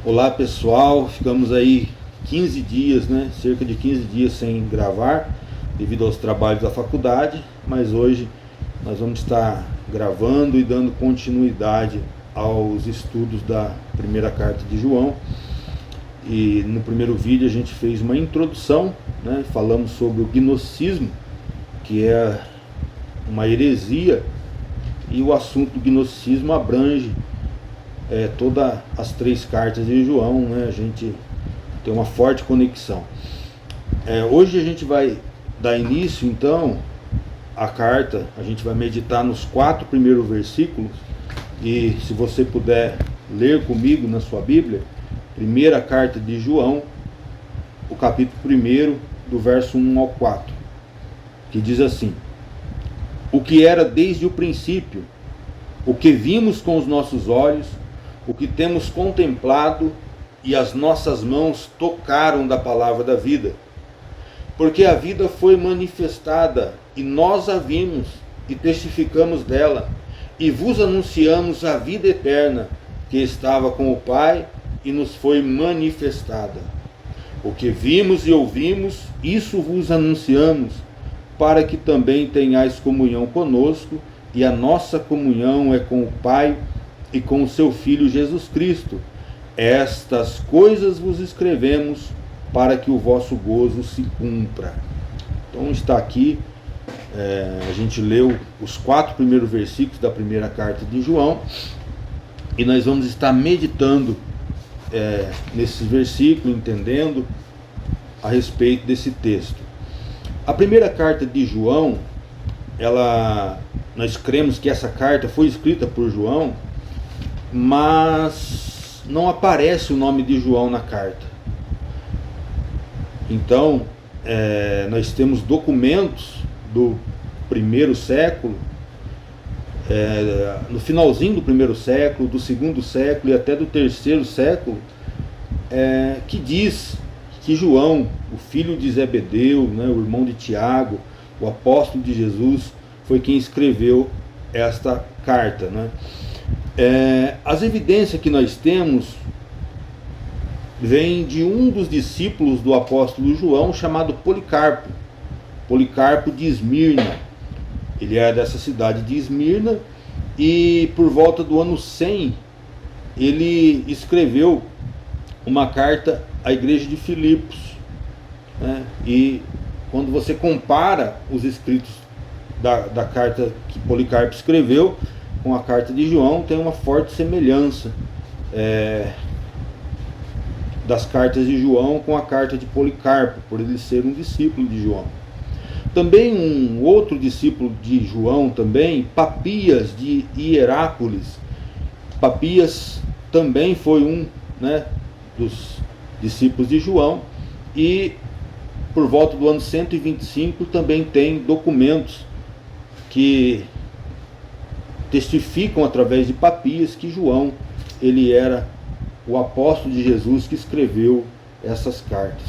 Olá pessoal, ficamos aí 15 dias, cerca de 15 dias sem gravar devido aos trabalhos da faculdade, mas hoje nós vamos estar gravando e dando continuidade aos estudos da primeira carta de João. E no primeiro vídeo a gente fez uma introdução, falamos sobre o gnosticismo, que é uma heresia, e o assunto do gnosticismo abrange todas as três cartas de João, a gente tem uma forte conexão. Hoje a gente vai dar início então à carta, a gente vai meditar nos 4 primeiros versículos, e se você puder ler comigo na sua Bíblia, primeira carta de João, o capítulo 1, do verso 1 ao 4, que diz assim: o que era desde o princípio, o que vimos com os nossos olhos, o que temos contemplado e as nossas mãos tocaram da palavra da vida. Porque a vida foi manifestada e nós a vimos e testificamos dela, e vos anunciamos a vida eterna que estava com o Pai e nos foi manifestada. O que vimos e ouvimos, isso vos anunciamos, para que também tenhais comunhão conosco, e a nossa comunhão é com o Pai e com o seu Filho Jesus Cristo. Estas coisas vos escrevemos para que o vosso gozo se cumpra. Então está aqui, a gente leu os 4 primeiros versículos da primeira carta de João, e nós vamos estar meditando nesses versículos, entendendo a respeito desse texto. A primeira carta de João, nós cremos que essa carta foi escrita por João, mas não aparece o nome de João na carta. Então, nós temos documentos do primeiro século, no finalzinho do primeiro século, do segundo século e até do terceiro século, que diz que João, o filho de Zebedeu, o irmão de Tiago, o apóstolo de Jesus, foi quem escreveu esta carta. As evidências que nós temos vêm de um dos discípulos do apóstolo João, chamado Policarpo. Policarpo de Esmirna. Ele era dessa cidade de Esmirna, e por volta do ano 100 ele escreveu uma carta à igreja de Filipos. E quando você compara os escritos da carta que Policarpo escreveu com a carta de João, tem uma forte semelhança das cartas de João com a carta de Policarpo, por ele ser um discípulo de João. Também um outro discípulo de João, Papias de Hierápolis. Papias também foi um dos discípulos de João, e por volta do ano 125 também tem documentos que testificam através de Papias que João, ele era o apóstolo de Jesus que escreveu essas cartas.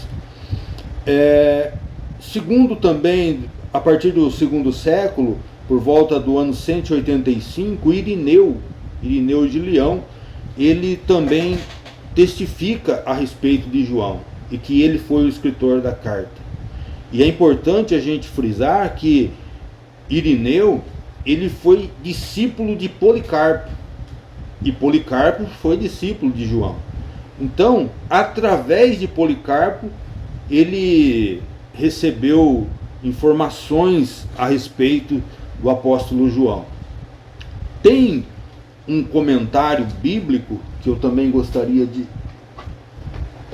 Segundo também, a partir do segundo século, por volta do ano 185, Irineu de Leão, ele também testifica a respeito de João, e que ele foi o escritor da carta. E é importante a gente frisar que Irineu, ele foi discípulo de Policarpo, e Policarpo foi discípulo de João. Então, através de Policarpo, ele recebeu informações a respeito do apóstolo João. Tem um comentário bíblico que eu também gostaria de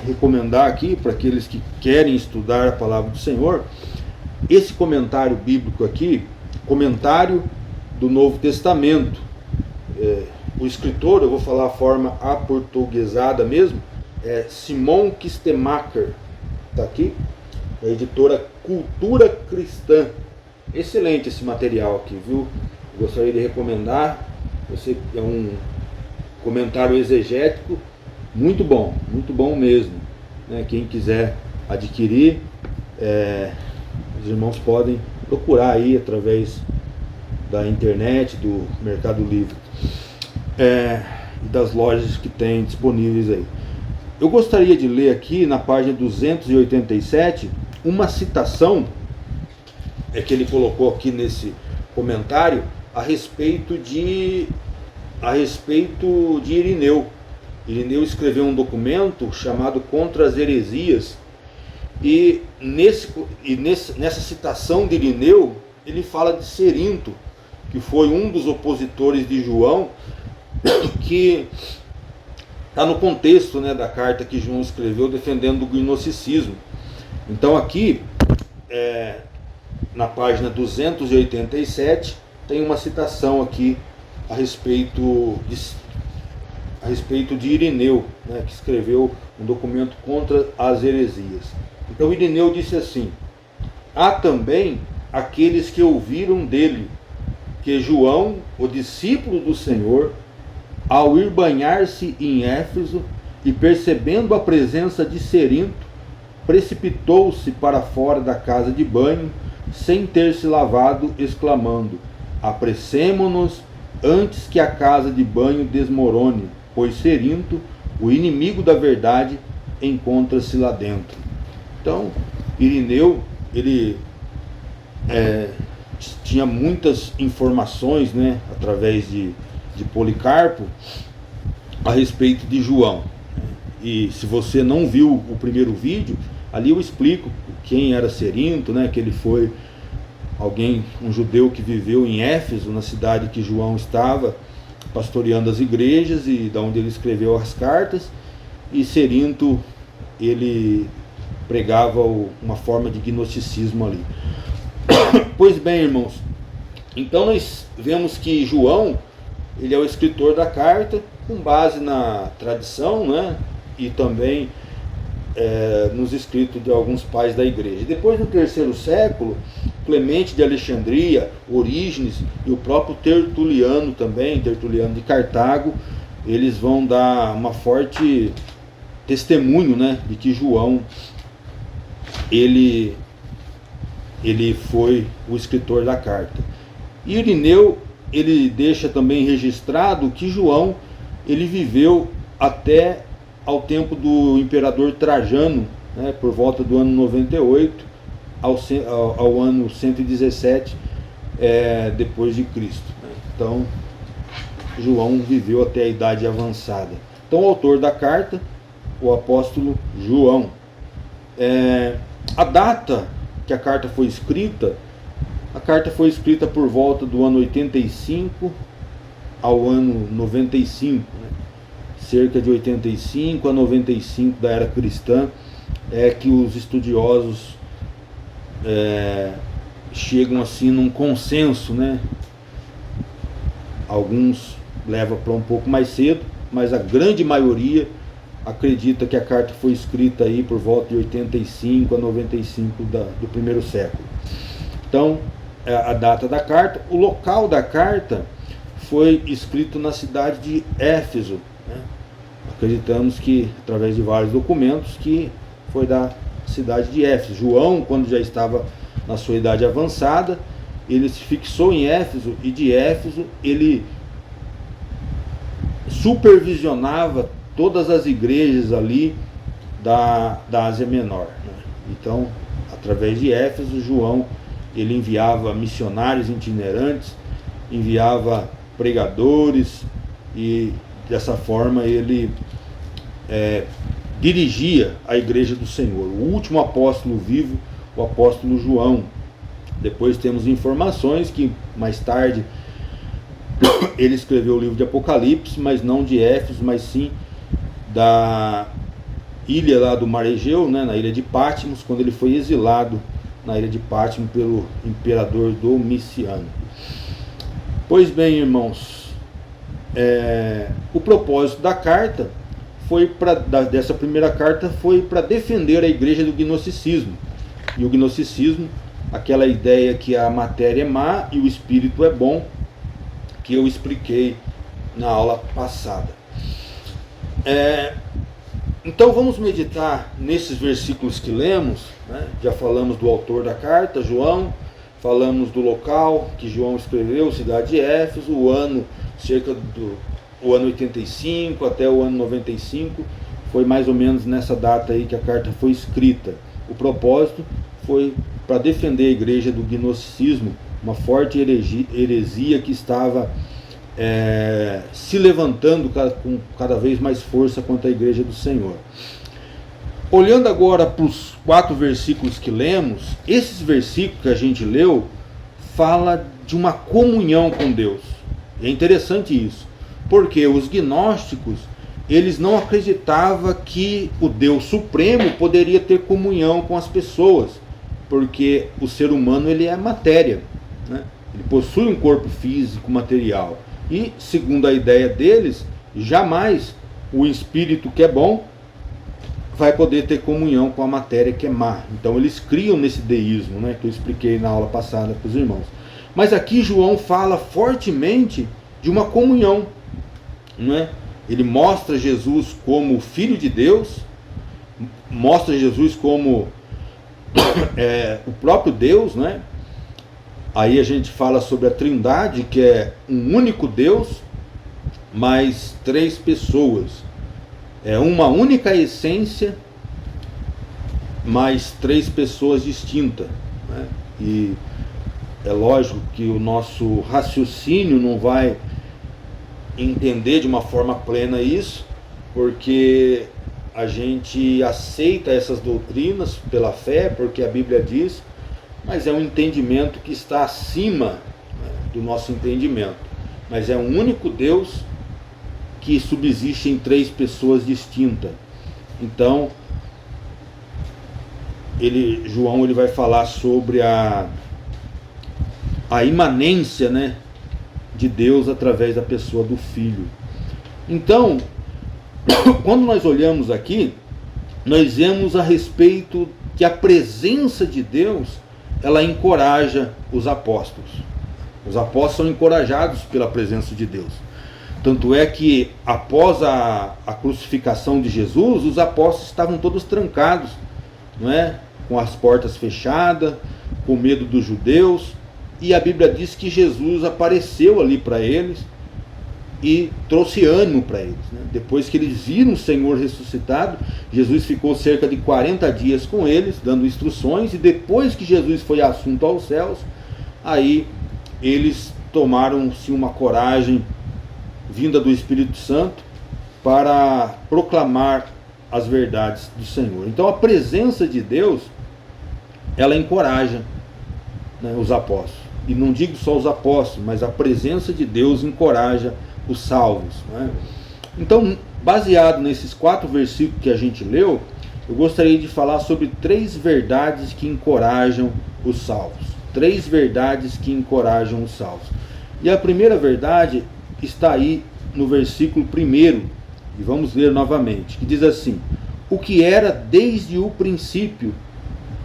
recomendar aqui para aqueles que querem estudar a palavra do Senhor. Esse comentário bíblico aqui, comentário do Novo Testamento, o escritor, eu vou falar a forma aportuguesada mesmo, é Simon Kistemaker, está aqui, a editora Cultura Cristã. Excelente esse material aqui, viu? Eu gostaria de recomendar. É um comentário exegético muito bom mesmo. Quem quiser adquirir, os irmãos podem procurar aí através da internet, do Mercado Livre, e das lojas que tem disponíveis aí. Eu gostaria de ler aqui na página 287 uma citação que ele colocou aqui nesse comentário a respeito de Irineu. Irineu escreveu um documento chamado Contra as Heresias, e nessa citação de Irineu ele fala de Cerinto, que foi um dos opositores de João, que está no contexto, né, da carta que João escreveu defendendo o gnosticismo. Então aqui, na página 287, tem uma citação aqui a respeito de Irineu, né, que escreveu um documento contra as heresias. Então Irineu disse assim: há também aqueles que ouviram dele que João, o discípulo do Senhor, ao ir banhar-se em Éfeso e percebendo a presença de Cerinto, precipitou-se para fora da casa de banho, sem ter se lavado, exclamando: apressemo-nos antes que a casa de banho desmorone, pois Cerinto, o inimigo da verdade, encontra-se lá dentro. Então, Irineu, ele tinha muitas informações, né, através de Policarpo, a respeito de João. E se você não viu o primeiro vídeo, ali eu explico quem era Cerinto, né, que ele foi um judeu que viveu em Éfeso, na cidade que João estava pastoreando as igrejas, e da onde ele escreveu as cartas. E Cerinto, ele pregava uma forma de gnosticismo ali. Pois bem, irmãos, então nós vemos que João, ele é o escritor da carta, com base na tradição, né, e também nos escritos de alguns pais da igreja. Depois, no terceiro século, Clemente de Alexandria, Orígenes e o próprio Tertuliano também, Tertuliano de Cartago, eles vão dar uma forte testemunho, né, de que João ele foi o escritor da carta. E Irineu, ele deixa também registrado que João, ele viveu até ao tempo do imperador Trajano, né, por volta do ano 98 ao ano 117 depois de Cristo. Então, João viveu até a idade avançada. Então, o autor da carta, o apóstolo João. A data que a carta foi escrita por volta do ano 85 ao ano 95, né? Cerca de 85 a 95 da era cristã, que os estudiosos chegam assim num consenso, né? Alguns levam para um pouco mais cedo, mas a grande maioria acredita que a carta foi escrita aí por volta de 85 a 95 do primeiro século. Então, a data da carta, o local da carta foi escrito na cidade de Éfeso, né? Acreditamos que, através de vários documentos, que foi da cidade de Éfeso. João, quando já estava na sua idade avançada, ele se fixou em Éfeso, e de Éfeso ele supervisionava todas as igrejas ali da Ásia Menor, né? Então, através de Éfeso, João, ele enviava missionários itinerantes, enviava pregadores, e dessa forma ele dirigia a igreja do Senhor. O último apóstolo vivo, o apóstolo João. Depois temos informações que mais tarde ele escreveu o livro de Apocalipse, mas não de Éfeso, mas sim da ilha lá do Mar Egeu, né, na ilha de Patmos, quando ele foi exilado na ilha de Patmos pelo imperador Domiciano. Pois bem, irmãos, o propósito da carta dessa primeira carta foi para defender a igreja do gnosticismo. E o gnosticismo, aquela ideia que a matéria é má e o espírito é bom, que eu expliquei na aula passada. Então vamos meditar nesses versículos que lemos, né? Já falamos do autor da carta, João, falamos do local que João escreveu, cidade de Éfeso, o ano 85 até o ano 95 foi mais ou menos nessa data aí que a carta foi escrita. O propósito foi para defender a igreja do gnosticismo, uma forte heresia que estava se levantando com cada vez mais força contra a igreja do Senhor. Olhando agora para os 4 versículos que lemos, esses versículos que a gente leu fala de uma comunhão com Deus. É interessante isso, porque os gnósticos, eles não acreditavam que o Deus Supremo poderia ter comunhão com as pessoas, porque o ser humano ele é matéria, né? Ele possui um corpo físico, material, e segundo a ideia deles, jamais o espírito que é bom vai poder ter comunhão com a matéria que é má. Então eles criam nesse deísmo, né, que eu expliquei na aula passada para os irmãos. Mas aqui João fala fortemente de uma comunhão, não é? Ele mostra Jesus como Filho de Deus, mostra Jesus como o próprio Deus, né? Aí a gente fala sobre a Trindade, que é um único Deus, mais 3 pessoas. É uma única essência, mais 3 pessoas distintas, né? E é lógico que o nosso raciocínio não vai entender de uma forma plena isso, porque a gente aceita essas doutrinas pela fé, porque a Bíblia diz, mas é um entendimento que está acima, né, do nosso entendimento. Mas é um único Deus que subsiste em 3 pessoas distintas. Então, João ele vai falar sobre a imanência, né, de Deus através da pessoa do Filho. Então, quando nós olhamos aqui, nós vemos a respeito que a presença de Deus, ela encoraja os apóstolos. Os apóstolos são encorajados pela presença de Deus. Tanto é que após a crucificação de Jesus, os apóstolos estavam todos trancados, não é? Com as portas fechadas, com medo dos judeus. E a Bíblia diz que Jesus apareceu ali para eles e trouxe ânimo para eles, né? Depois que eles viram o Senhor ressuscitado, Jesus ficou cerca de 40 dias com eles, dando instruções, e depois que Jesus foi assunto aos céus, aí eles tomaram-se uma coragem vinda do Espírito Santo para proclamar as verdades do Senhor. Então a presença de Deus, ela encoraja, né, os apóstolos. E não digo só os apóstolos, mas a presença de Deus encoraja os salvos, né? Então, baseado nesses 4 versículos que a gente leu, eu gostaria de falar sobre 3 verdades que encorajam os salvos. 3 verdades que encorajam os salvos. E a primeira verdade está aí no versículo 1, e vamos ler novamente, que diz assim: o que era desde o princípio,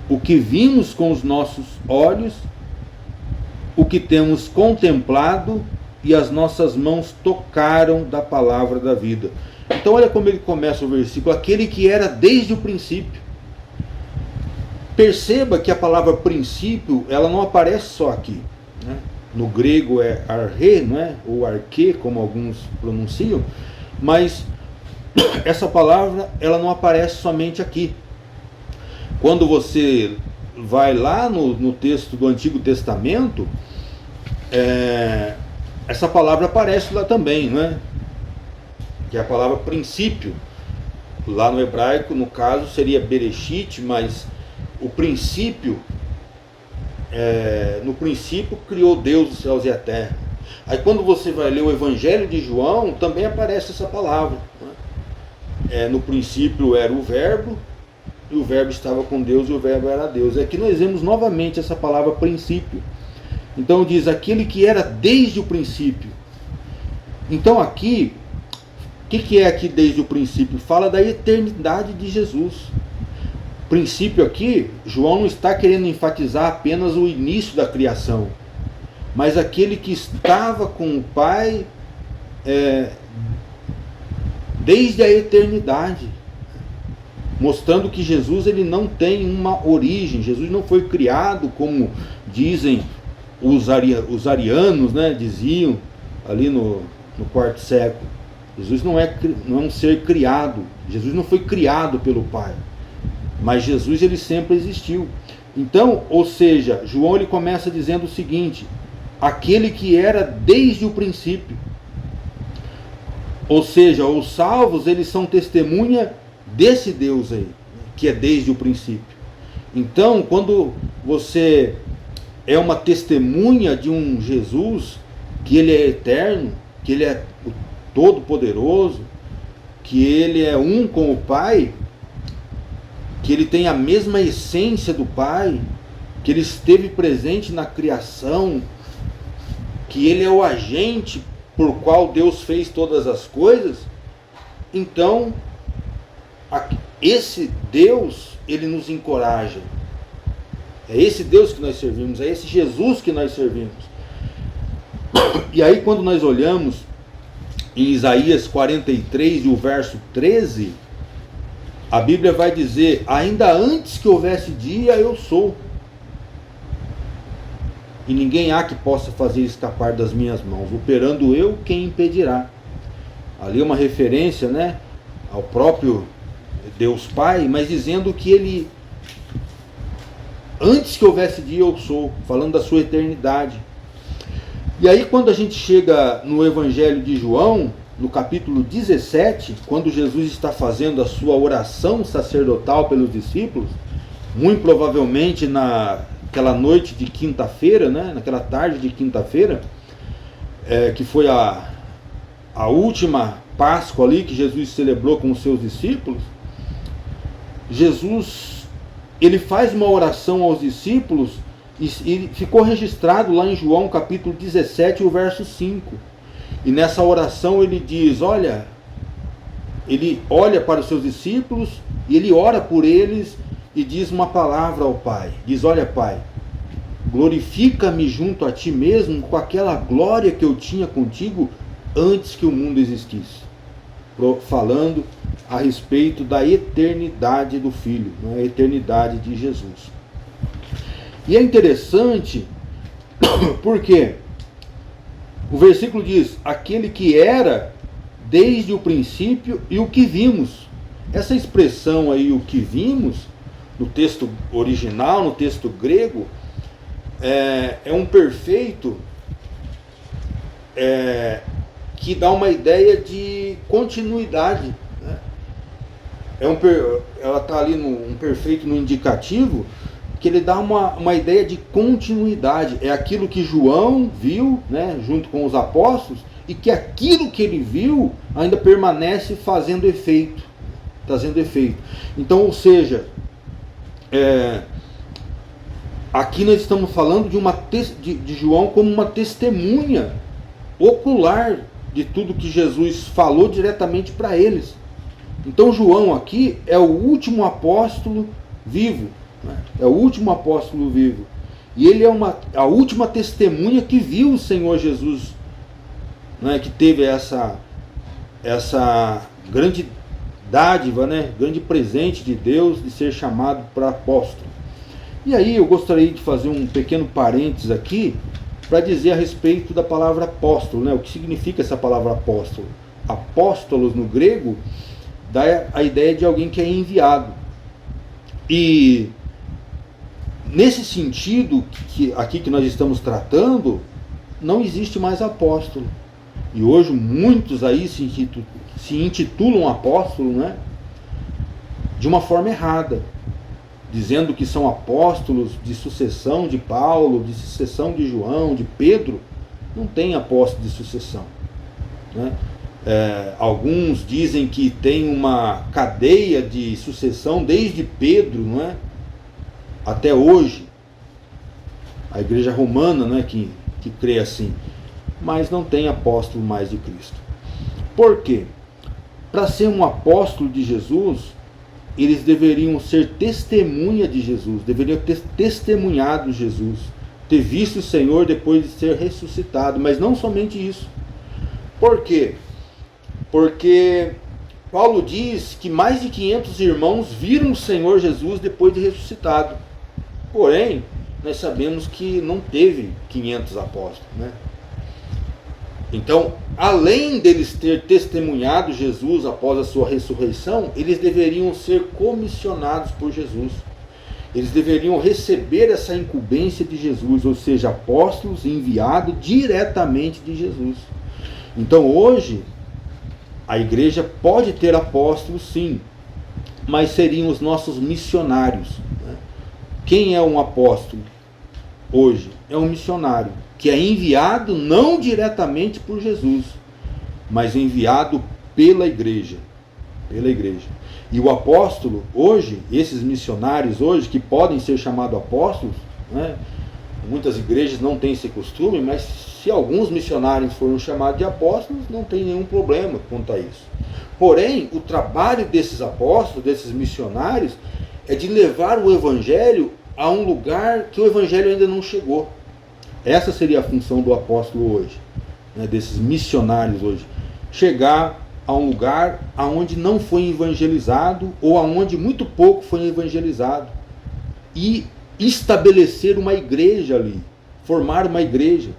o que vimos com os nossos olhos, o que temos contemplado e as nossas mãos tocaram da palavra da vida. Então olha como ele começa o versículo: aquele que era desde o princípio. Perceba que a palavra princípio, ela não aparece só aqui, né? No grego é arche, não é? Ou arque, como alguns pronunciam, mas essa palavra ela não aparece somente aqui. Quando você vai lá no texto do Antigo Testamento, essa palavra aparece lá também, né? Que é a palavra princípio. Lá no hebraico, no caso, seria Bereshit, mas o princípio, no princípio criou Deus os céus e a terra. Aí quando você vai ler o Evangelho de João, também aparece essa palavra, né? No princípio era o verbo, e o verbo estava com Deus, e o verbo era Deus. Aqui nós vemos novamente essa palavra princípio. Então diz, aquele que era desde o princípio. Então aqui, o que é aqui desde o princípio? Fala da eternidade de Jesus. Princípio aqui, João não está querendo enfatizar apenas o início da criação, mas aquele que estava com o Pai desde a eternidade, mostrando que Jesus ele não tem uma origem. Jesus não foi criado como dizem os arianos, né, diziam ali no 4º século. Jesus não é um ser criado. Jesus não foi criado pelo Pai. Mas Jesus, ele sempre existiu. Então, ou seja, João ele começa dizendo o seguinte: aquele que era desde o princípio. Ou seja, os salvos, eles são testemunha desse Deus aí, que é desde o princípio. Então, quando você é uma testemunha de um Jesus, que ele é eterno, que ele é o todo-poderoso, que ele é um com o Pai, que ele tem a mesma essência do Pai, que ele esteve presente na criação, que ele é o agente por qual Deus fez todas as coisas, então esse Deus, ele nos encoraja. É esse Deus que nós servimos, é esse Jesus que nós servimos. E aí quando nós olhamos em Isaías 43 e o verso 13, a Bíblia vai dizer: ainda antes que houvesse dia, eu sou, e ninguém há que possa fazer escapar das minhas mãos. Operando eu, quem impedirá? Ali é uma referência, né, ao próprio Deus Pai, mas dizendo que ele, antes que houvesse dia, eu sou, falando da sua eternidade. E aí quando a gente chega no Evangelho de João, no capítulo 17, quando Jesus está fazendo a sua oração sacerdotal pelos discípulos, muito provavelmente naquela noite de quinta-feira, né, naquela tarde de quinta-feira, que foi a última Páscoa ali que Jesus celebrou com os seus discípulos, Jesus, ele faz uma oração aos discípulos e ficou registrado lá em João capítulo 17, o verso 5. E nessa oração ele diz, ele olha para os seus discípulos e ele ora por eles e diz uma palavra ao Pai. Diz: olha, Pai, glorifica-me junto a ti mesmo com aquela glória que eu tinha contigo antes que o mundo existisse. Falando a respeito da eternidade do Filho, a eternidade de Jesus. E é interessante porque o versículo diz: aquele que era desde o princípio e o que vimos. Essa expressão aí, o que vimos, no texto original, no texto grego, é um perfeito que dá uma ideia de continuidade, né? Ela está ali um perfeito no indicativo, que ele dá uma ideia de continuidade. É aquilo que João viu, né, junto com os apóstolos, e que aquilo que ele viu ainda permanece fazendo efeito, trazendo efeito. Então, ou seja, aqui nós estamos falando de João como uma testemunha ocular de tudo que Jesus falou diretamente para eles. Então João aqui é o último apóstolo vivo, né? É o último apóstolo vivo. E ele é a última testemunha que viu o Senhor Jesus, né? Que teve essa grande dádiva, né? Grande presente de Deus de ser chamado para apóstolo. E aí eu gostaria de fazer um pequeno parênteses aqui para dizer a respeito da palavra apóstolo, né? O que significa essa palavra apóstolo? Apóstolos no grego dá a ideia de alguém que é enviado. E nesse sentido aqui que nós estamos tratando, não existe mais apóstolo. E hoje muitos aí se intitulam apóstolo, né? De uma forma errada, dizendo que são apóstolos de sucessão de Paulo, de sucessão de João, de Pedro. Não tem apóstolo de sucessão, né? Alguns dizem que tem uma cadeia de sucessão desde Pedro, não é? Até hoje. A igreja romana, não é, que crê assim. Mas não tem apóstolo mais de Cristo. Por quê? Para ser um apóstolo de Jesus, eles deveriam ser testemunha de Jesus, deveriam ter testemunhado Jesus, ter visto o Senhor depois de ser ressuscitado. Mas não somente isso. Por quê? Porque Paulo diz que mais de 500 irmãos viram o Senhor Jesus depois de ressuscitado. Porém, nós sabemos que não teve 500 apóstolos, né? Então, além deles ter testemunhado Jesus após a sua ressurreição, eles deveriam ser comissionados por Jesus. Eles deveriam receber essa incumbência de Jesus, ou seja, apóstolos enviados diretamente de Jesus. Então hoje, a igreja pode ter apóstolos sim, mas seriam os nossos missionários. Quem é um apóstolo hoje? É um missionário, que é enviado não diretamente por Jesus, mas enviado pela igreja. Pela igreja. E o apóstolo hoje, esses missionários hoje, que podem ser chamados apóstolos, né? Muitas igrejas não têm esse costume, mas se alguns missionários foram chamados de apóstolos, não tem nenhum problema quanto a isso. Porém, o trabalho desses apóstolos, desses missionários, é de levar o evangelho a um lugar que o evangelho ainda não chegou. Essa seria a função do apóstolo hoje, né, desses missionários hoje. Chegar a um lugar aonde não foi evangelizado ou aonde muito pouco foi evangelizado e estabelecer uma igreja ali, formar uma igreja.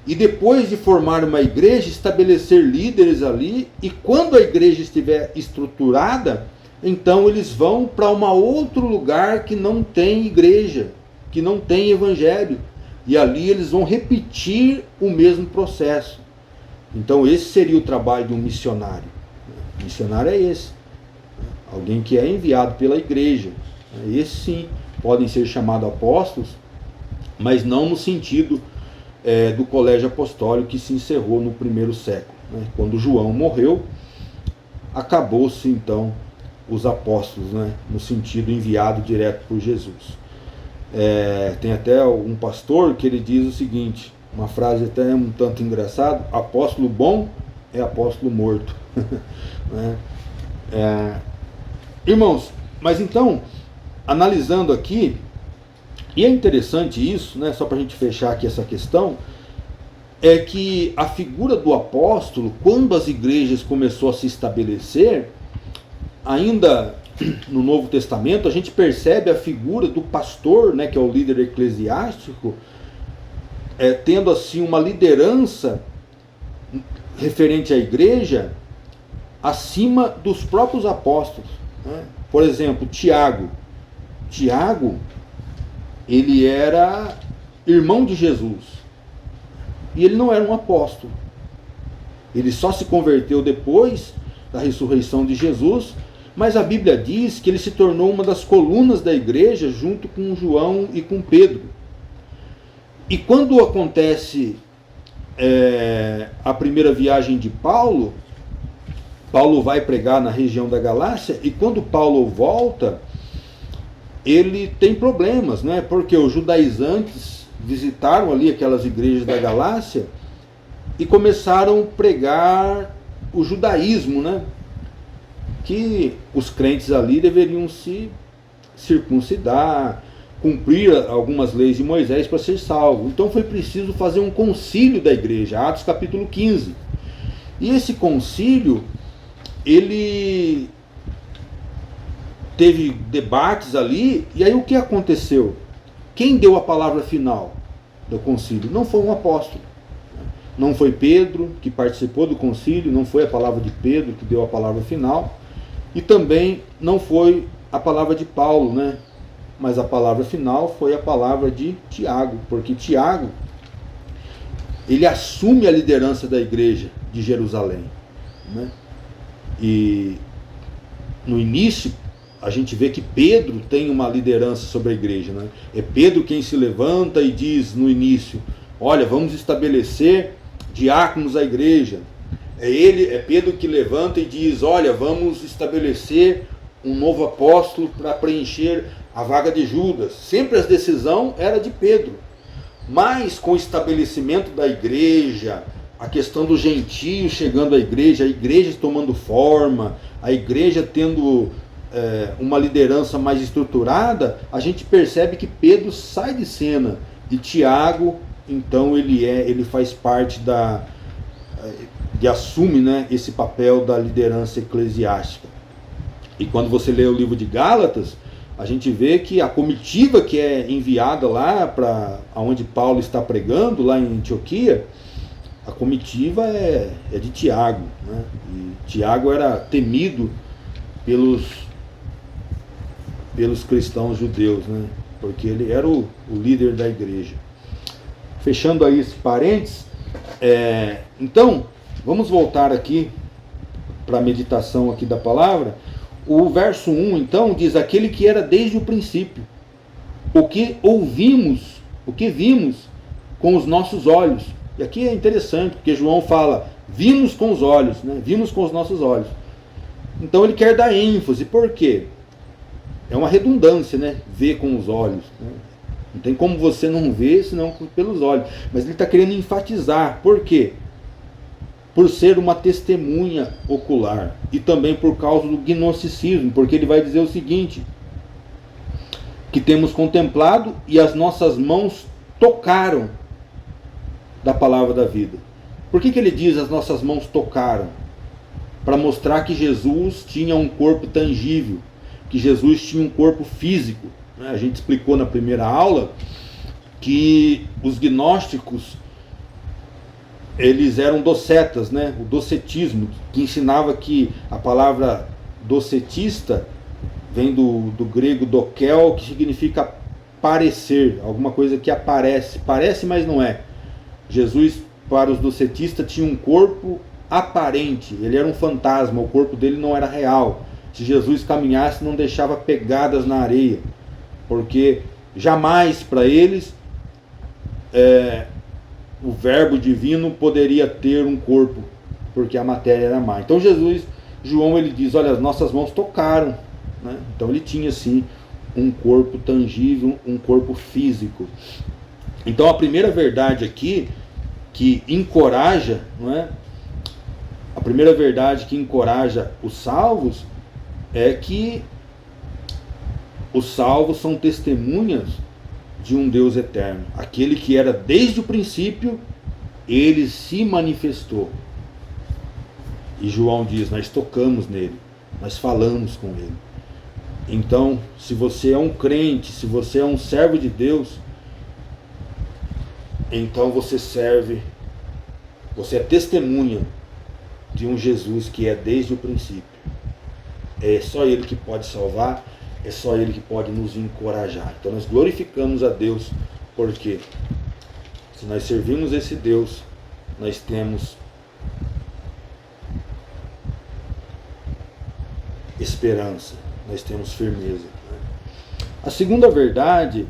E depois de formar uma igreja, estabelecer líderes ali, e quando a igreja estiver estruturada, então eles vão para um outro lugar que não tem igreja, que não tem evangelho. E ali eles vão repetir o mesmo processo. Então esse seria o trabalho de um missionário. O missionário é esse. Alguém que é enviado pela igreja. Esse sim, podem ser chamados apóstolos, mas não no sentido do colégio apostólico que se encerrou no primeiro século. Quando João morreu, acabou-se então os apóstolos, no sentido enviado direto por Jesus. Tem até um pastor que ele diz o seguinte, uma frase até um tanto engraçada: apóstolo bom é apóstolo morto. Irmãos, mas então, analisando aqui, e é interessante isso, só para a gente fechar aqui essa questão, é que a figura do apóstolo, quando as igrejas começou a se estabelecer, ainda no Novo Testamento, a gente percebe a figura do pastor, que é o líder eclesiástico, tendo assim uma liderança referente à igreja acima dos próprios apóstolos. Por exemplo, Tiago, ele era irmão de Jesus, e ele não era um apóstolo. Ele só se converteu depois da ressurreição de Jesus, mas a Bíblia diz que ele se tornou uma das colunas da igreja junto com João e com Pedro. E quando acontece a primeira viagem de Paulo vai pregar na região da Galácia, e quando Paulo volta, ele tem problemas, porque os judaizantes visitaram ali aquelas igrejas da Galácia e começaram a pregar o judaísmo, que os crentes ali deveriam se circuncidar, cumprir algumas leis de Moisés para ser salvo. Então foi preciso fazer um concílio da igreja, Atos capítulo 15. E esse concílio, ele teve debates ali, e aí o que aconteceu? Quem deu a palavra final do concílio? Não foi um apóstolo. Não foi Pedro que participou do concílio, não foi a palavra de Pedro que deu a palavra final, e também não foi a palavra de Paulo, mas a palavra final foi a palavra de Tiago, porque Tiago, ele assume a liderança da igreja de Jerusalém. E no início, a gente vê que Pedro tem uma liderança sobre a igreja. É Pedro quem se levanta e diz no início: olha, vamos estabelecer diáconos à igreja. É Pedro que levanta e diz: olha, vamos estabelecer um novo apóstolo para preencher a vaga de Judas. Sempre a decisão era de Pedro. Mas com o estabelecimento da igreja, a questão dos gentios chegando à igreja, a igreja tomando forma, a igreja tendo uma liderança mais estruturada, a gente percebe que Pedro sai de cena, e Tiago, então ele faz parte de assume esse papel da liderança eclesiástica. E quando você lê o livro de Gálatas, a gente vê que a comitiva que é enviada lá para onde Paulo está pregando, lá em Antioquia, a comitiva é de Tiago, né? E Tiago era temido pelos cristãos judeus, né? Porque ele era o líder da igreja. Fechando aí esse parênteses, então, vamos voltar aqui para a meditação aqui da palavra. O verso 1, então, diz: aquele que era desde o princípio, o que ouvimos, o que vimos com os nossos olhos. E aqui é interessante, porque João fala, vimos com os olhos, né? Vimos com os nossos olhos. Então ele quer dar ênfase, por quê? É uma redundância, né? Ver com os olhos, né? Não tem como você não ver, senão pelos olhos. Mas ele está querendo enfatizar, por quê? Por ser uma testemunha ocular. E também por causa do gnosticismo, porque ele vai dizer o seguinte, que temos contemplado e as nossas mãos tocaram da palavra da vida. Por que ele diz as nossas mãos tocaram? Para mostrar que Jesus tinha um corpo tangível, que Jesus tinha um corpo físico. A gente explicou na primeira aula que os gnósticos, eles eram docetas, né? O docetismo, que ensinava que a palavra docetista vem do grego dokel, que significa parecer, alguma coisa que aparece. Parece, mas não é. Jesus, para os docetistas, tinha um corpo aparente, ele era um fantasma, o corpo dele não era real. Se Jesus caminhasse, não deixava pegadas na areia, porque jamais para eles o verbo divino poderia ter um corpo, porque a matéria era má. Então João ele diz, olha, as nossas mãos tocaram, né? Então ele tinha sim um corpo tangível, um corpo físico. Então a primeira verdade aqui que encoraja, não é? A primeira verdade que encoraja os salvos é que os salvos são testemunhas de um Deus eterno. Aquele que era desde o princípio, ele se manifestou. E João diz, nós tocamos nele, nós falamos com ele. Então, se você é um crente, se você é um servo de Deus, então você é testemunha de um Jesus que é desde o princípio. É só Ele que pode salvar, é só Ele que pode nos encorajar. Então nós glorificamos a Deus, porque se nós servimos esse Deus, nós temos esperança, nós temos firmeza. A segunda verdade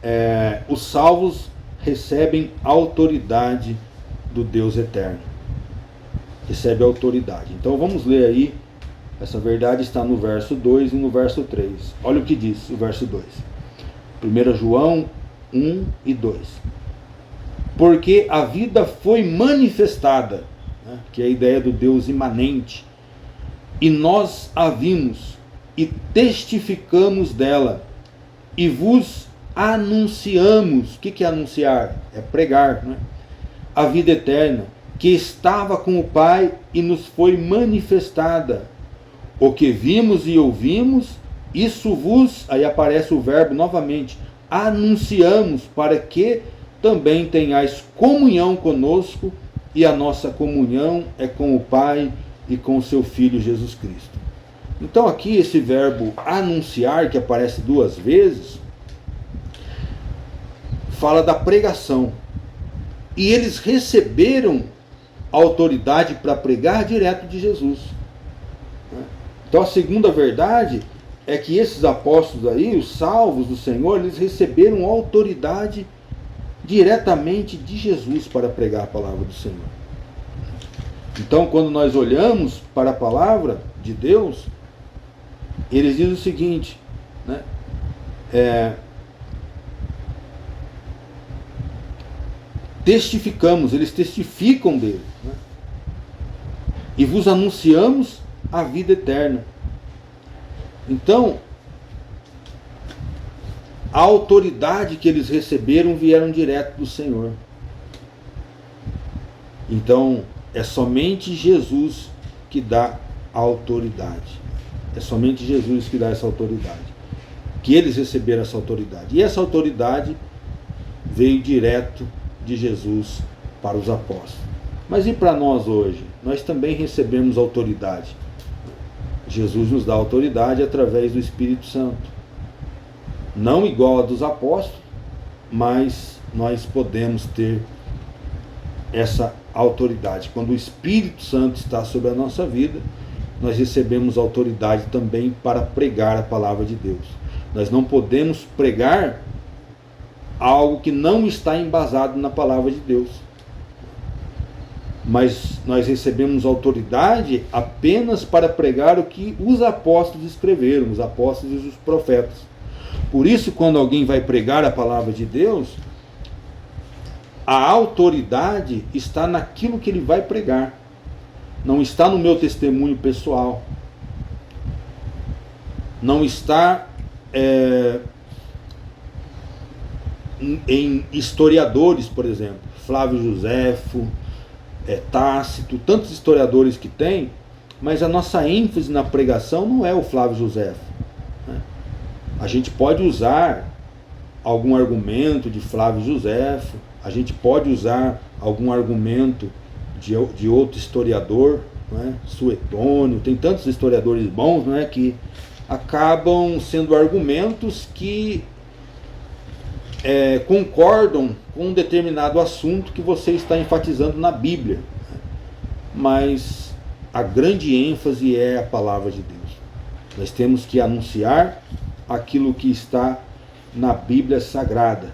é: os salvos recebem autoridade do Deus eterno. Recebe autoridade. Então vamos ler aí. Essa verdade está no verso 2 e no verso 3. Olha o que diz o verso 2. 1 João 1 e 2. Porque a vida foi manifestada, né, que é a ideia do Deus imanente, e nós a vimos e testificamos dela e vos anunciamos. O que é anunciar? É pregar, né? A vida eterna, que estava com o Pai e nos foi manifestada. O que vimos e ouvimos, isso vos, aí aparece o verbo novamente, anunciamos, para que também tenhais comunhão conosco, e a nossa comunhão é com o Pai e com o seu Filho Jesus Cristo. Então aqui esse verbo anunciar, que aparece duas vezes, fala da pregação. E eles receberam autoridade para pregar direto de Jesus. Então a segunda verdade é que esses apóstolos aí, os salvos do Senhor, eles receberam autoridade diretamente de Jesus para pregar a palavra do Senhor. Então quando nós olhamos para a palavra de Deus, eles dizem o seguinte, né? Testificamos, eles testificam dele, né? E vos anunciamos a vida eterna. Então, a autoridade que eles receberam vieram direto do Senhor. Então, é somente Jesus que dá a autoridade. É somente Jesus que dá essa autoridade. Que eles receberam essa autoridade. E essa autoridade veio direto de Jesus para os apóstolos. Mas e para nós hoje? Nós também recebemos autoridade. Jesus nos dá autoridade através do Espírito Santo. Não igual a dos apóstolos, mas nós podemos ter essa autoridade. Quando o Espírito Santo está sobre a nossa vida, nós recebemos autoridade também para pregar a palavra de Deus. Nós não podemos pregar algo que não está embasado na palavra de Deus. Mas nós recebemos autoridade apenas para pregar o que os apóstolos escreveram, os apóstolos e os profetas. Por isso, quando alguém vai pregar a palavra de Deus, a autoridade está naquilo que ele vai pregar. Não está no meu testemunho pessoal. Não está em historiadores, por exemplo. Flávio Joséfo, Tácito, tantos historiadores que tem, mas a nossa ênfase na pregação não é o Flávio Joséfo. A gente pode usar algum argumento de Flávio Joséfo, a gente pode usar algum argumento de outro historiador, Suetônio, tem tantos historiadores bons, que acabam sendo argumentos que concordam com um determinado assunto que você está enfatizando na Bíblia. Mas a grande ênfase é a palavra de Deus. Nós temos que anunciar aquilo que está na Bíblia Sagrada.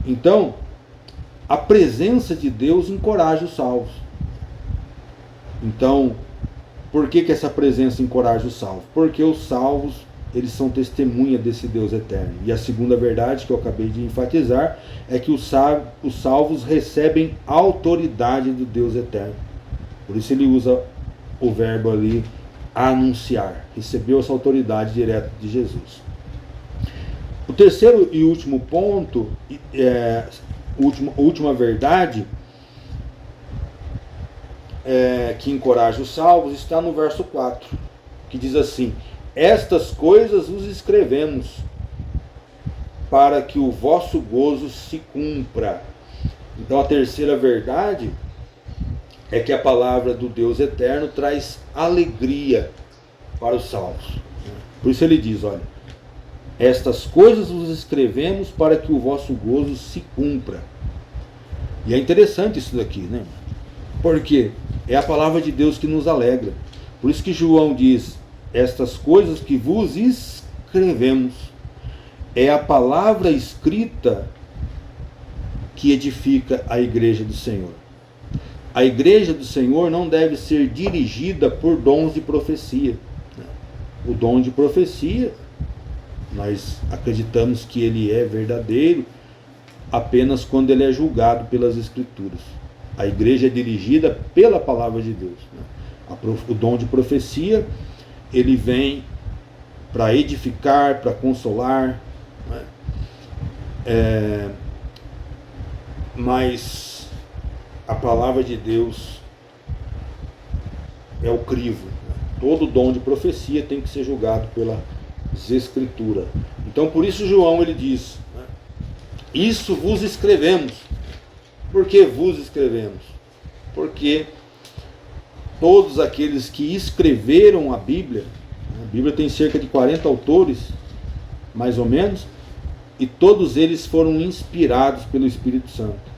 Então, a presença de Deus encoraja os salvos. Então, por que essa presença encoraja os salvos? Porque os salvos, eles são testemunha desse Deus eterno. E a segunda verdade que eu acabei de enfatizar é que os salvos recebem autoridade do Deus eterno. Por isso ele usa o verbo ali, anunciar. Recebeu essa autoridade direta de Jesus. O terceiro e último ponto, última verdade, que encoraja os salvos, está no verso 4, que diz assim: estas coisas vos escrevemos, para que o vosso gozo se cumpra. Então a terceira verdade é que a palavra do Deus eterno traz alegria para os salvos. Por isso ele diz, olha, estas coisas vos escrevemos para que o vosso gozo se cumpra. E é interessante isso daqui, né? Porque é a palavra de Deus que nos alegra. Por isso que João diz, estas coisas que vos escrevemos. É a palavra escrita que edifica a igreja do Senhor. A igreja do Senhor não deve ser dirigida por dons de profecia. O dom de profecia, nós acreditamos que ele é verdadeiro apenas quando ele é julgado pelas Escrituras. A igreja é dirigida pela palavra de Deus. O dom de profecia, ele vem para edificar, para consolar, mas a palavra de Deus é o crivo. Todo dom de profecia tem que ser julgado pelas Escrituras. Então por isso João ele diz, isso vos escrevemos. Por que vos escrevemos? Porque todos aqueles que escreveram a Bíblia tem cerca de 40 autores, mais ou menos, e todos eles foram inspirados pelo Espírito Santo.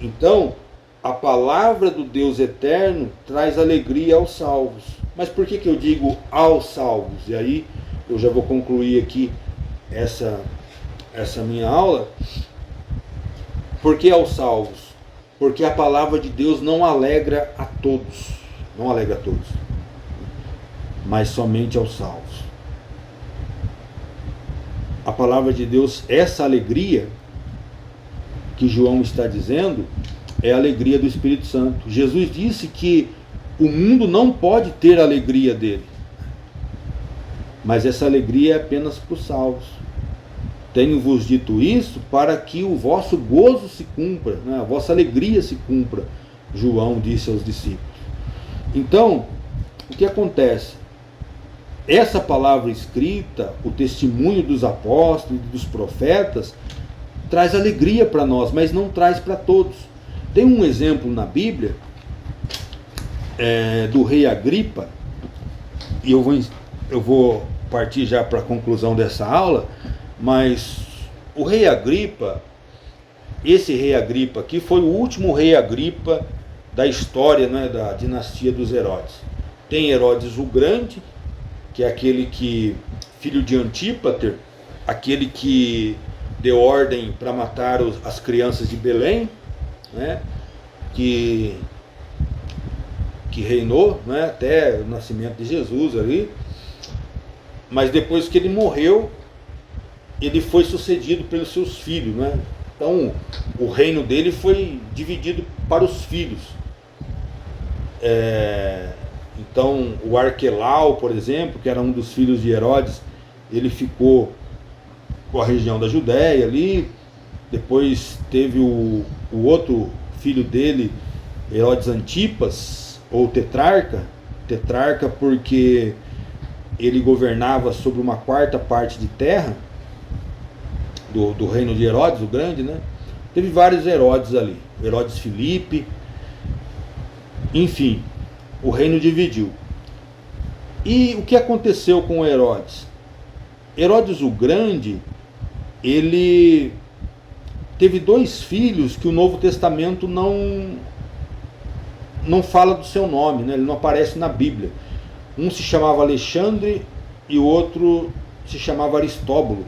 Então, a palavra do Deus eterno traz alegria aos salvos. Mas por que eu digo aos salvos? E aí eu já vou concluir aqui essa minha aula. Por que aos salvos? Porque a palavra de Deus não alegra a todos. Não alegra a todos. Mas somente aos salvos. A palavra de Deus, essa alegria que João está dizendo, é a alegria do Espírito Santo. Jesus disse que o mundo não pode ter a alegria dele. Mas essa alegria é apenas para os salvos. Tenho-vos dito isso para que o vosso gozo se cumpra, a vossa alegria se cumpra, João disse aos discípulos. Então, o que acontece? Essa palavra escrita, o testemunho dos apóstolos e dos profetas, traz alegria para nós, mas não traz para todos. Tem um exemplo na Bíblia do rei Agripa, e eu vou partir já para a conclusão dessa aula, mas o rei Agripa, esse rei Agripa aqui, foi o último rei Agripa da história, né, da dinastia dos Herodes. Tem Herodes o Grande, que é aquele que, filho de Antípater, aquele que deu ordem para matar as crianças de Belém, né, que reinou, né, até o nascimento de Jesus ali. Mas depois que ele morreu, ele foi sucedido pelos seus filhos, né? Então o reino dele foi dividido para os filhos. Então o Arquelau, por exemplo, que era um dos filhos de Herodes, ele ficou com a região da Judéia ali. Depois teve o outro filho dele, Herodes Antipas, ou tetrarca porque ele governava sobre uma quarta parte de terra do reino de Herodes, o Grande, né? Teve vários Herodes ali, Herodes Filipe, enfim, o reino dividiu. E o que aconteceu com Herodes? Herodes o Grande, ele teve 2 filhos que o Novo Testamento não fala do seu nome, né? Ele não aparece na Bíblia. Um se chamava Alexandre e o outro se chamava Aristóbulo.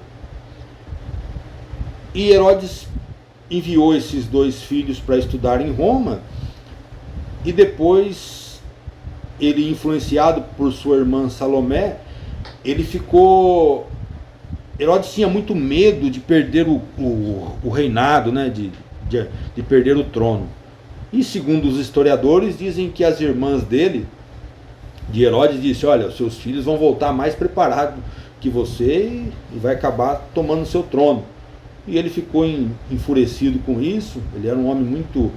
E Herodes enviou esses 2 filhos para estudar em Roma, e depois ele, influenciado por sua irmã Salomé, ele ficou... Herodes tinha muito medo de perder o reinado, né? de perder o trono. E segundo os historiadores, dizem que as irmãs dele, de Herodes, disse: olha, os seus filhos vão voltar mais preparados que você e vai acabar tomando seu trono. E ele ficou enfurecido com isso. Ele era um homem muito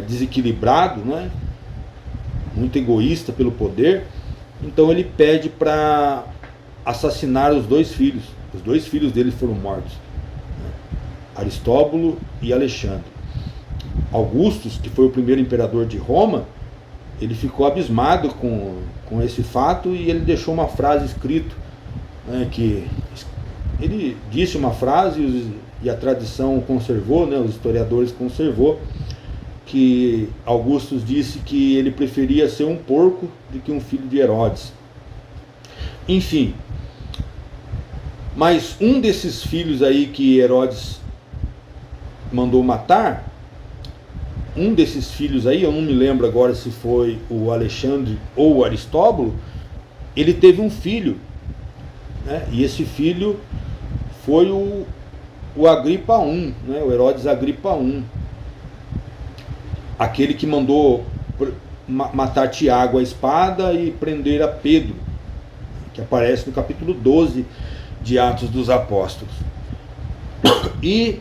desequilibrado, né? Muito egoísta pelo poder. Então ele pede para assassinar os 2 filhos. Os 2 filhos dele foram mortos, né? Aristóbulo e Alexandre. Augustus, que foi o primeiro imperador de Roma, ele ficou abismado com esse fato, e ele deixou uma frase escrita, né, que ele disse uma frase e a tradição conservou, né, os historiadores conservou, que Augustus disse que ele preferia ser um porco do que um filho de Herodes. Enfim, mas um desses filhos aí que Herodes mandou matar, um desses filhos aí, eu não me lembro agora se foi o Alexandre ou o Aristóbulo, ele teve um filho, né? E esse filho foi o Agripa I, né? O Herodes Agripa I, aquele que mandou matar Tiago à espada e prender a Pedro, que aparece no capítulo 12 de Atos dos Apóstolos. E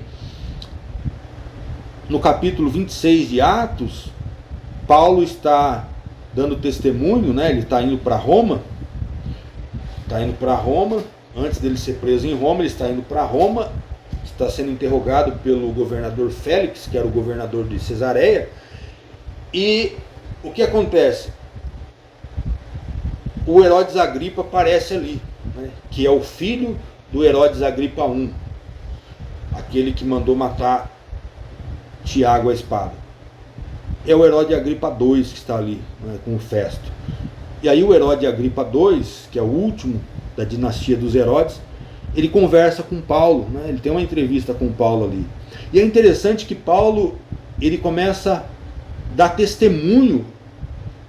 no capítulo 26 de Atos, Paulo está dando testemunho, né? Ele está indo para Roma. Antes dele ser preso em Roma, ele está indo para Roma. Está sendo interrogado pelo governador Félix, que era o governador de Cesareia. E o que acontece? O Herodes Agripa aparece ali, né? Que é o filho do Herodes Agripa I, aquele que mandou matar Tiago à espada. É o Herodes Agripa II que está ali, né, com o Festo. E aí o Herodes Agripa II, que é o último da dinastia dos Herodes, ele conversa com Paulo, né, ele tem uma entrevista com Paulo ali. E é interessante que Paulo, ele começa a dar testemunho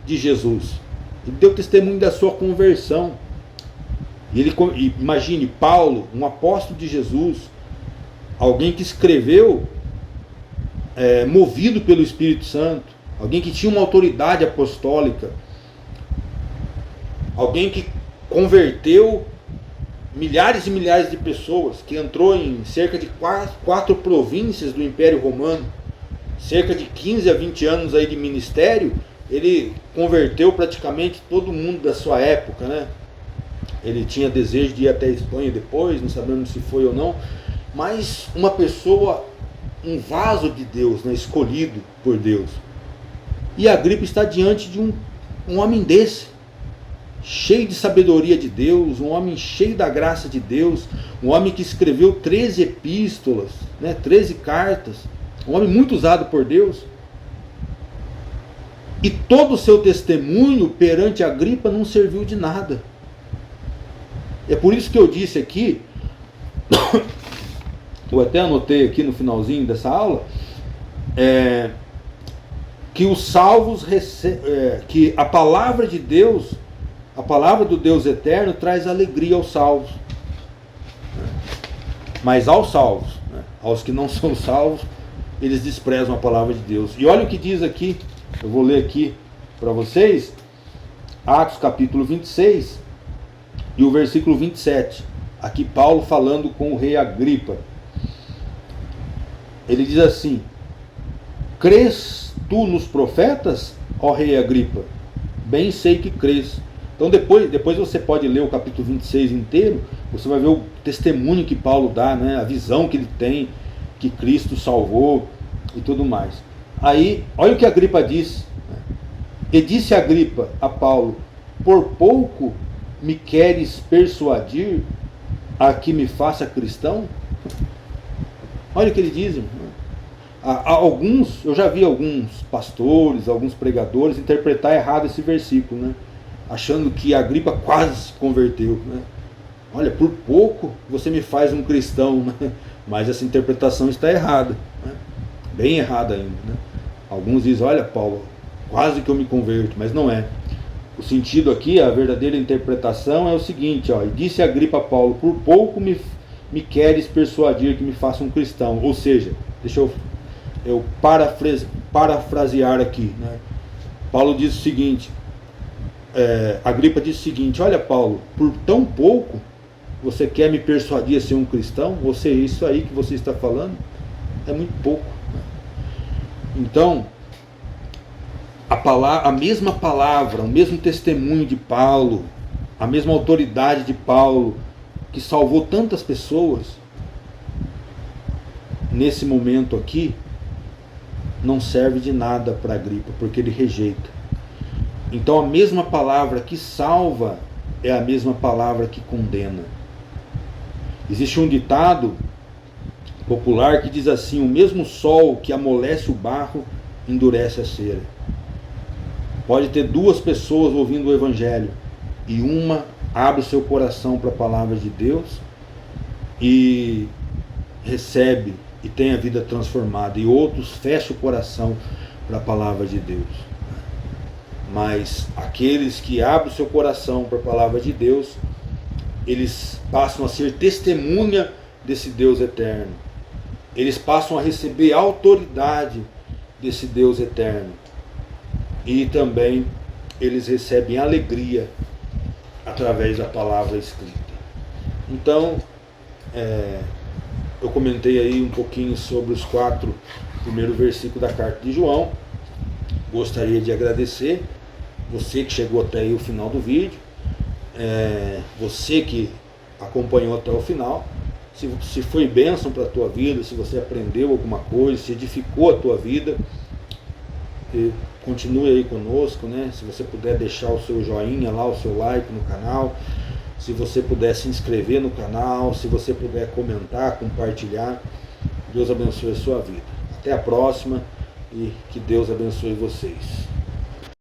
de Jesus. Ele deu testemunho da sua conversão. E imagine, Paulo, um apóstolo de Jesus, alguém que escreveu movido pelo Espírito Santo, alguém que tinha uma autoridade apostólica, alguém que converteu milhares e milhares de pessoas, que entrou em cerca de 4 províncias do Império Romano, cerca de 15 a 20 anos aí de ministério. Ele converteu praticamente todo mundo da sua época, né? Ele tinha desejo de ir até a Espanha depois, não sabemos se foi ou não, mas uma pessoa um vaso de Deus, né, escolhido por Deus. E Agripa está diante de um homem desse, cheio de sabedoria de Deus, um homem cheio da graça de Deus, um homem que escreveu 13 epístolas, né, 13 cartas, um homem muito usado por Deus. E todo o seu testemunho perante Agripa não serviu de nada. É por isso que eu disse aqui, eu até anotei aqui no finalzinho dessa aula, que os salvos, que a palavra de Deus, a palavra do Deus eterno traz alegria aos salvos. Mas aos salvos, né, aos que não são salvos, eles desprezam a palavra de Deus. E olha o que diz aqui, eu vou ler aqui para vocês, Atos capítulo 26 e o versículo 27. Aqui Paulo falando com o rei Agripa. Ele diz assim: crês tu nos profetas, ó rei Agripa? Bem sei que crês. Então depois você pode ler o capítulo 26 inteiro, você vai ver o testemunho que Paulo dá, né, a visão que ele tem, que Cristo salvou e tudo mais. Aí, olha o que Agripa diz. E disse Agripa a Paulo: por pouco me queres persuadir a que me faça cristão? Olha o que ele diz, irmão. Eu já vi alguns pastores, alguns pregadores interpretar errado esse versículo, né? Achando que Agripa quase se converteu, né? Olha, por pouco você me faz um cristão, né? Mas essa interpretação está errada, né? Bem errada ainda, né? Alguns dizem: olha, Paulo, quase que eu me converto, mas não é. O sentido aqui, a verdadeira interpretação é o seguinte, ó: e disse Agripa a Paulo: por pouco me queres persuadir que me faça um cristão. Ou seja, deixa eu parafrasear aqui, né? Paulo diz o seguinte, Agripa diz o seguinte: olha, Paulo, por tão pouco você quer me persuadir a ser um cristão? Ou seja, isso aí que você está falando é muito pouco, né? Então, a mesma palavra, o mesmo testemunho de Paulo, a mesma autoridade de Paulo, que salvou tantas pessoas, nesse momento aqui, não serve de nada para Agripa, porque ele rejeita. Então a mesma palavra que salva é a mesma palavra que condena. Existe um ditado popular que diz assim: o mesmo sol que amolece o barro endurece a cera. Pode ter duas pessoas ouvindo o Evangelho, e uma abre o seu coração para a palavra de Deus e recebe e tem a vida transformada, e outros fecham o coração para a palavra de Deus. Mas aqueles que abrem o seu coração para a palavra de Deus, eles passam a ser testemunha desse Deus eterno. Eles passam a receber a autoridade desse Deus eterno. E também eles recebem alegria através da palavra escrita. Então, eu comentei aí um pouquinho sobre os 4 primeiros versículos da carta de João. Gostaria de agradecer você que chegou até aí o final do vídeo, você que acompanhou até o final. Se foi bênção para a tua vida, se você aprendeu alguma coisa, se edificou a tua vida, continue aí conosco, né? Se você puder deixar o seu joinha lá, o seu like no canal, se você puder se inscrever no canal, se você puder comentar, compartilhar, Deus abençoe a sua vida. Até a próxima e que Deus abençoe vocês.